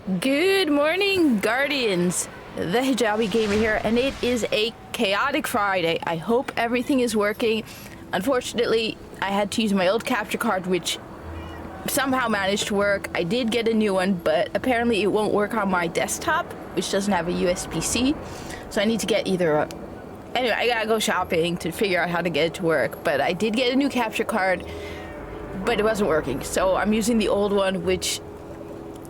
Good morning, Guardians. The Hijabi Gamer here, and it is a chaotic Friday. I hope everything is working. Unfortunately, I had to use my old capture card, which somehow managed to work. I did get a new one, but apparently it won't work on my desktop, which doesn't have a USB-C. So I need to get either a... Anyway, I gotta go shopping to figure out how to get it to work. But I did get a new capture card, but it wasn't working. So I'm using the old one, which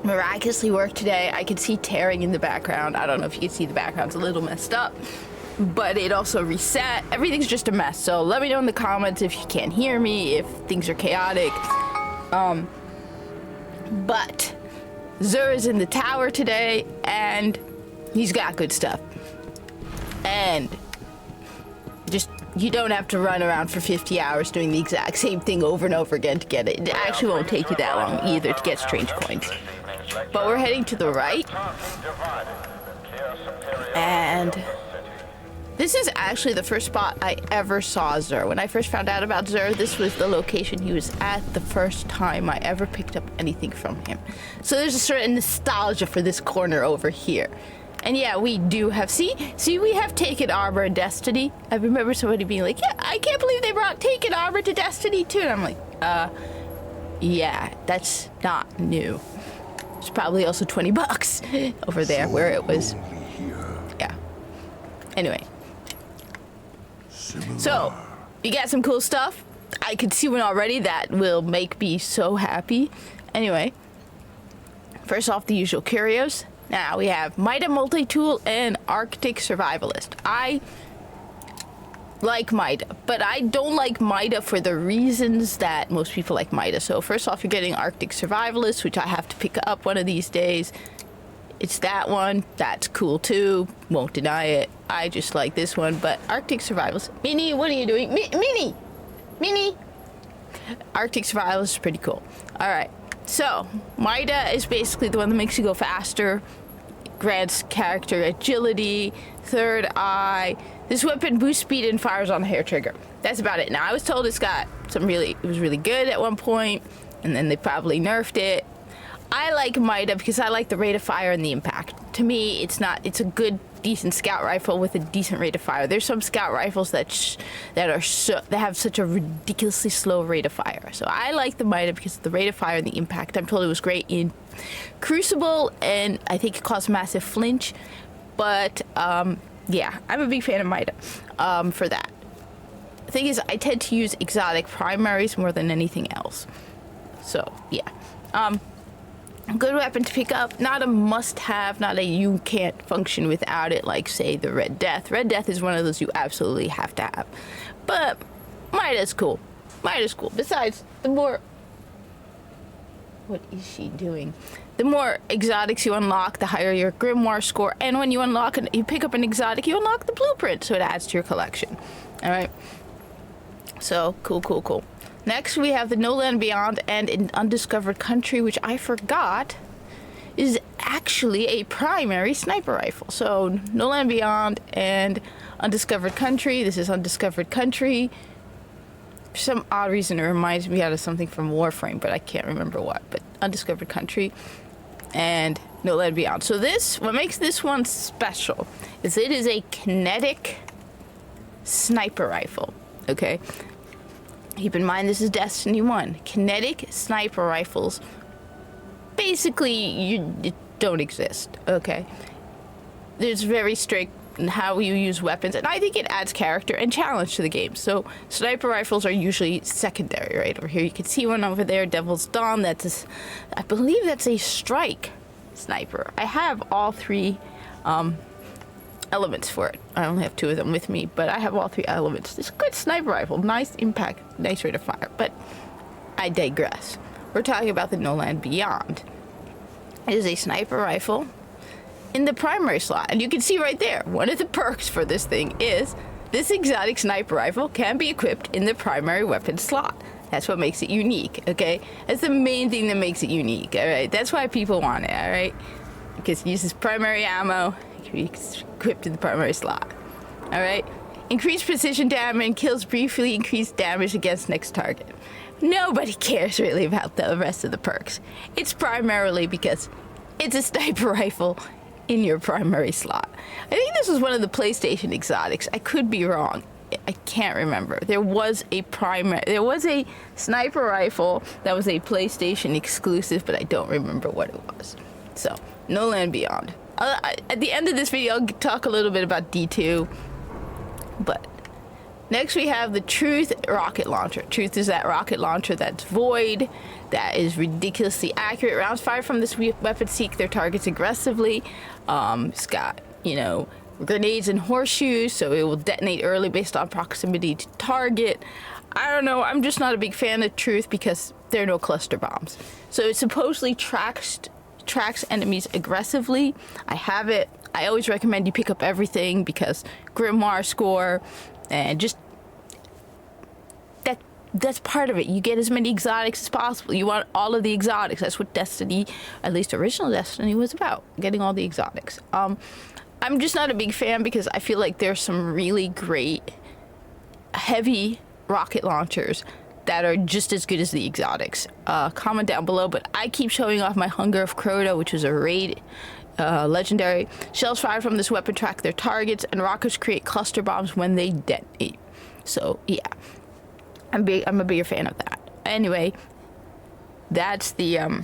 miraculously worked today. I could see tearing in the background. I don't know if you can see the background's a little messed up, but it also reset. Everything's just a mess. So let me know in the comments if you can't hear me, if things are chaotic. But Zur is in the tower today, and he's got good stuff. And just, you don't have to run around for 50 hours doing the exact same thing over and over again to get it. It actually won't take you that long either to get strange coins. But we're heading to the right. And this is actually the first spot I ever saw Zur. When I first found out about Zur, this was the location he was at the first time I ever picked up anything from him. So there's a certain nostalgia for this corner over here. And yeah, we do have, see, we have Taken Armor and Destiny. I remember somebody being like, yeah, I can't believe they brought Taken Armor to Destiny too. And I'm like, yeah, that's not new. It's probably also 20 bucks over there where it was. Yeah. Anyway. So, you got some cool stuff. I could see one already that will make me so happy. Anyway. First off, the usual curios. Now we have Mida Multi-Tool and Arctic Survivalist. I like Mida, but I don't like Mida for the reasons that most people like Mida. So first off, you're getting Arctic Survivalist, which I have to pick up one of these days. It's that one. That's cool too. Won't deny it. I just like this one, but Arctic Survivalist. Minnie, what are you doing? Minnie! Arctic Survivalist is pretty cool. All right. So, Mida is basically the one that makes you go faster, grants character agility, third eye. This weapon boosts speed and fires on the hair trigger. That's about it. Now, I was told it was really good at one point, and then they probably nerfed it. I like Mida because I like the rate of fire and the impact. To me, it's a good, decent scout rifle with a decent rate of fire. There's some scout rifles that have such a ridiculously slow rate of fire. So I like the Mida because of the rate of fire and the impact. I'm told it was great in Crucible, and I think it caused massive flinch. But yeah, I'm a big fan of Mida for that. The thing is, I tend to use exotic primaries more than anything else. So yeah. Good weapon to pick up, not a must-have, not a you can't function without it, like, say, the Red Death. Red Death is one of those you absolutely have to have. But Mida's cool. Besides, the more... What is she doing? The more exotics you unlock, the higher your grimoire score. And when you pick up an exotic, you unlock the blueprint, so it adds to your collection. Alright? So, cool. Next, we have the No Land Beyond and an Undiscovered Country, which I forgot is actually a primary sniper rifle. So, No Land Beyond and Undiscovered Country. This is Undiscovered Country. For some odd reason, it reminds me of something from Warframe, but I can't remember what. But Undiscovered Country and No Land Beyond. So what makes this one special is it is a kinetic sniper rifle. Okay? Keep in mind, this is Destiny 1. Kinetic sniper rifles, basically, don't exist, okay? There's very strict in how you use weapons, and I think it adds character and challenge to the game. So, sniper rifles are usually secondary, right? Over here, you can see one over there, Devil's Dawn. I believe that's a strike sniper. I have all three, elements for it. I only have two of them with me, but I have all three elements. It's a good sniper rifle, nice impact, nice rate of fire, but I digress. We're talking about the No Land Beyond. It is a sniper rifle in the primary slot, and you can see right there, one of the perks for this thing is this exotic sniper rifle can be equipped in the primary weapon slot. That's what makes it unique, okay? That's the main thing that makes it unique, all right? That's why people want it, all right? Because it uses primary ammo, equipped in the primary slot. Alright? Increased precision damage, kills briefly, increased damage against next target. Nobody cares really about the rest of the perks. It's primarily because It's a sniper rifle in your primary slot. I think this was one of the PlayStation exotics. I could be wrong. I can't remember. There was a sniper rifle that was a PlayStation exclusive, but I don't remember what it was. So, no Land Beyond. At the end of this video, I'll talk a little bit about D2. But next we have the Truth rocket launcher. Truth is that rocket launcher that's void, that is ridiculously accurate. Rounds fired from this weapon seek their targets aggressively. It's got, grenades and horseshoes, so it will detonate early based on proximity to target. I don't know, I'm just not a big fan of Truth because there are no cluster bombs. So it supposedly tracks enemies aggressively. I have it. I always recommend you pick up everything because Grimoire score and just that's part of it. You get as many exotics as possible. You want all of the exotics. That's what Destiny, at least original Destiny, was about, getting all the exotics. I'm just not a big fan because I feel like there's some really great heavy rocket launchers that are just as good as the exotics. Comment down below, but I keep showing off my Hunger of Crota, which is a raid legendary. Shells fired from this weapon track their targets, and rockets create cluster bombs when they detonate. So yeah, I'm a bigger fan of that. Anyway, that's the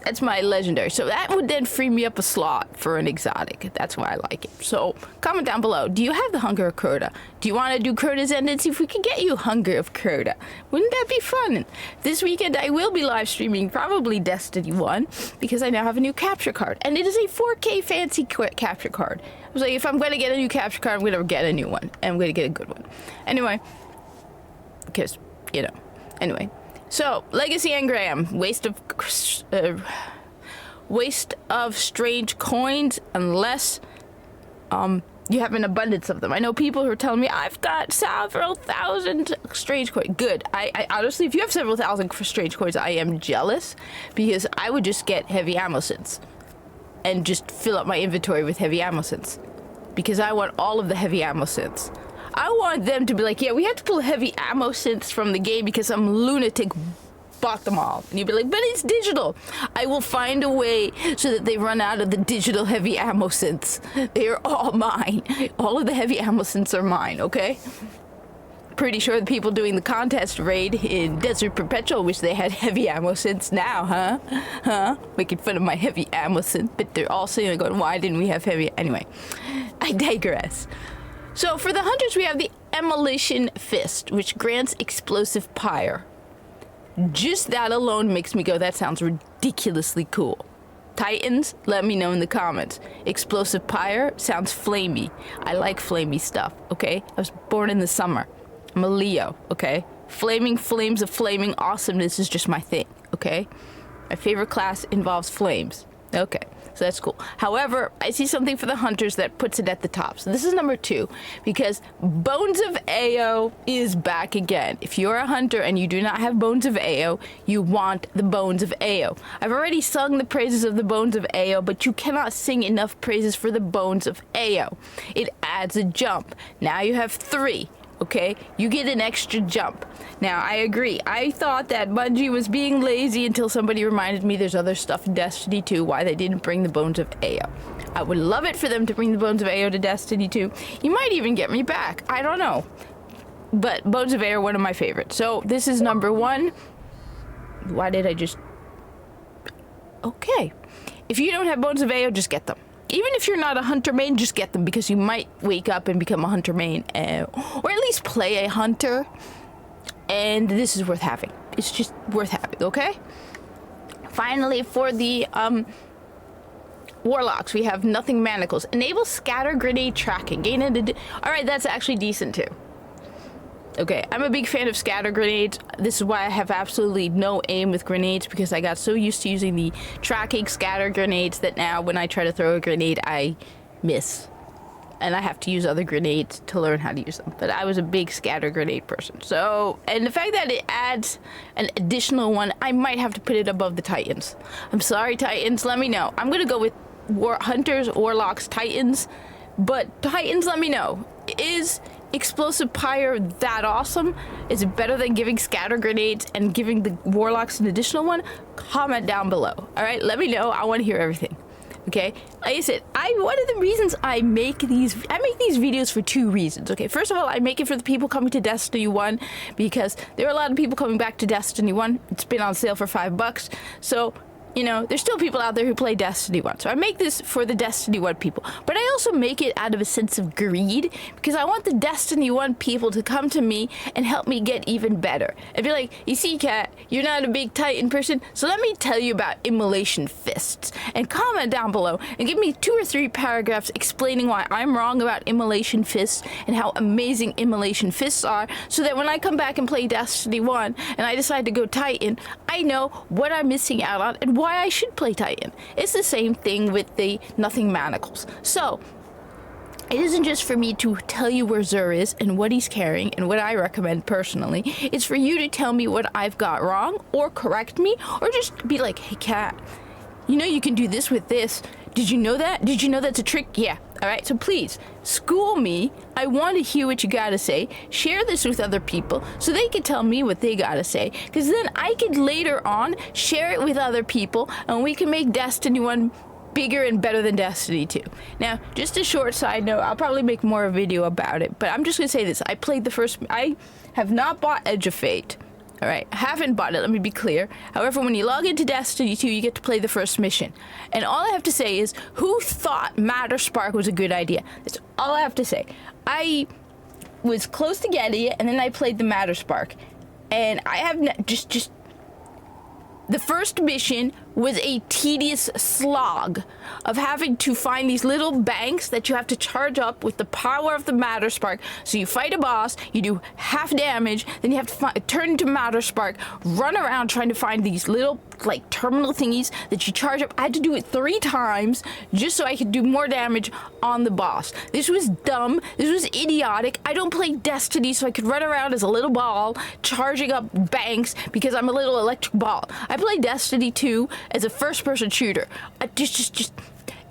that's my legendary. So that would then free me up a slot for an exotic. That's why I like it. So comment down below. Do you have the Hunger of Crota? Do you want to do Crota's End and see if we can get you Hunger of Crota? Wouldn't that be fun? This weekend I will be live streaming probably Destiny 1 because I now have a new capture card. And it is a 4K fancy capture card. I was like, if I'm going to get a new capture card, I'm going to get a new one. And I'm going to get a good one. Anyway, because, anyway. So, Legacy Engram, waste of strange coins unless you have an abundance of them. I know people who are telling me, I've got several thousand strange coins. Good. I honestly, if you have several thousand strange coins, I am jealous because I would just get heavy ammo synths and just fill up my inventory with heavy ammo synths because I want all of the heavy ammo synths. I want them to be like, yeah, we have to pull heavy ammo synths from the game because some lunatic bought them all. And you'd be like, but it's digital. I will find a way so that they run out of the digital heavy ammo synths. They are all mine. All of the heavy ammo synths are mine, okay? Pretty sure the people doing the contest raid in Desert Perpetual wish they had heavy ammo synths now, huh? Making fun of my heavy ammo synth, but they're all sitting there going, why didn't we have heavy? Anyway, I digress. So for the hunters, we have the Immolation Fist, which grants explosive pyre. Just that alone makes me go, that sounds ridiculously cool. Titans, let me know in the comments. Explosive pyre sounds flamey. I like flamey stuff, okay? I was born in the summer. I'm a Leo, okay? Flaming flames of flaming awesomeness is just my thing, okay? My favorite class involves flames. Okay, so that's cool. However, I see something for the hunters that puts it at the top. So this is number 2, because Bones of Ao is back again. If you're a hunter and you do not have Bones of Ao, you want the Bones of Ao. I've already sung the praises of the Bones of Ao, but you cannot sing enough praises for the Bones of Ao. It adds a jump. Now you have 3. Okay, you get an extra jump. Now, I agree. I thought that Bungie was being lazy until somebody reminded me there's other stuff in Destiny 2 why they didn't bring the Bones of Ao. I would love it for them to bring the Bones of Ao to Destiny 2. You might even get me back. I don't know. But Bones of Ao are one of my favorites. So, this is number 1. Why did I just... Okay. If you don't have Bones of Ao, just get them. Even if you're not a hunter main, just get them because you might wake up and become a hunter main, or at least play a hunter, and this is worth having. It's just worth having, okay? Finally, for the warlocks, we have Nothing Manacles. Enable scatter grenade tracking. Alright, that's actually decent too. Okay, I'm a big fan of scatter grenades. This is why I have absolutely no aim with grenades, because I got so used to using the tracking scatter grenades that now when I try to throw a grenade, I miss. And I have to use other grenades to learn how to use them. But I was a big scatter grenade person. So, and the fact that it adds an additional one, I might have to put it above the Titans. I'm sorry, Titans, let me know. I'm gonna go with hunters, warlocks, Titans. But Titans, let me know. Is explosive pyre that awesome? Is it better than giving scatter grenades and giving the warlocks an additional one? Comment down below. All right, let me know. I want to hear everything. Okay, like I said, one of the reasons I make these videos for 2 reasons. Okay, first of all, I make it for the people coming to Destiny 1 because there are a lot of people coming back to Destiny 1. It's been on sale for $5, so you know, there's still people out there who play Destiny 1. So I make this for the Destiny 1 people. But I also make it out of a sense of greed because I want the Destiny 1 people to come to me and help me get even better. And be like, you see, Kat, you're not a big Titan person, so let me tell you about Immolation Fists. And comment down below and give me 2 or 3 paragraphs explaining why I'm wrong about Immolation Fists and how amazing Immolation Fists are, so that when I come back and play Destiny 1 and I decide to go Titan, I know what I'm missing out on and why I should play Titan. It's the same thing with the Nothing Manacles. So it isn't just for me to tell you where Zur is and what he's carrying and what I recommend personally. It's for you to tell me what I've got wrong or correct me, or just be like, hey Kat, you know you can do this with this. Did you know that? Did you know that's a trick? Yeah. All right, so please school me. I want to hear what you gotta say. Share this with other people so they can tell me what they gotta say, because then I could later on share it with other people and we can make Destiny 1 bigger and better than Destiny 2. Now, just a short side note, I'll probably make more of a video about it, but I'm just gonna say this. I have not bought Edge of Fate. All right, I haven't bought it, let me be clear. However, when you log into Destiny 2, you get to play the first mission. And all I have to say is, who thought Matter Spark was a good idea? That's all I have to say. I was close to getting it, and then I played the Matter Spark. And I have just the first mission was a tedious slog of having to find these little banks that you have to charge up with the power of the Matter Spark. So you fight a boss, you do half damage, then you have to turn into Matter Spark, run around trying to find these little like terminal thingies that you charge up. I had to do it 3 times just so I could do more damage on the boss. This was dumb. This was idiotic. I don't play Destiny so I could run around as a little ball charging up banks because I'm a little electric ball. I play Destiny 2 as a first-person shooter. Just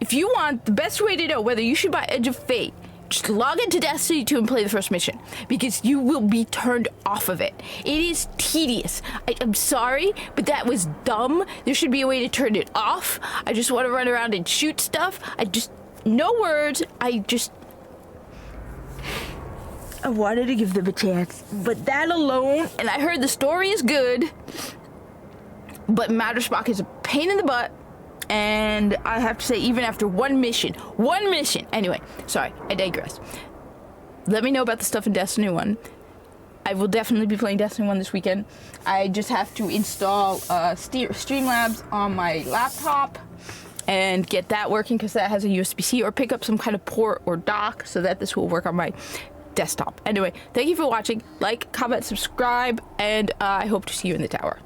if you want the best way to know whether you should buy Edge of Fate, just log into Destiny 2 and play the first mission, because you will be turned off of it. It is tedious. I'm sorry, but that was dumb. There should be a way to turn it off. I just want to run around and shoot stuff. No words. I wanted to give them a chance, but that alone, and I heard the story is good, but Matter Spark is a pain in the butt. And I have to say, even after one mission, anyway, sorry, I digress. Let me know about the stuff in Destiny 1. I will definitely be playing Destiny 1 this weekend. I just have to install Streamlabs on my laptop and get that working, because that has a USB-C, or pick up some kind of port or dock so that this will work on my desktop. Anyway, thank you for watching. Like, comment, subscribe, and I hope to see you in the tower.